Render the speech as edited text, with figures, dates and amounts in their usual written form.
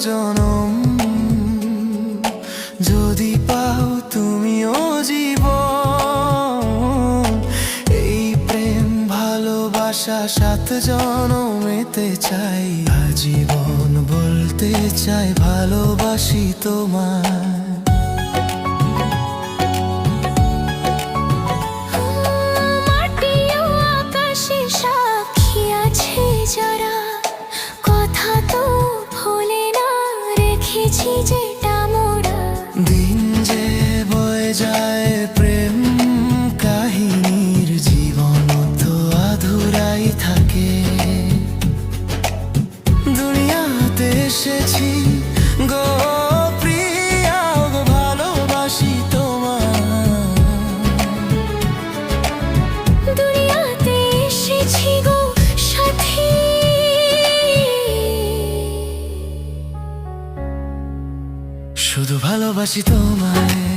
জনম। যদি পাও তুমিও জীবন, এই প্রেম ভালোবাসা 7 জনমেতে চাই। আজীবন বলতে চাই ভালোবাসি তোমায়। দিন যে বয়ে যায় প্রেম কাহিনীর, জীবন তো আধুরাই থাকে। দুনিয়াতে এসেছি গো প্রিয়া, গো ভালোবাসি তোমায়। দুনিয়াতে এসেছি গো সাথী, শুধু ভালোবাসি তোমায়।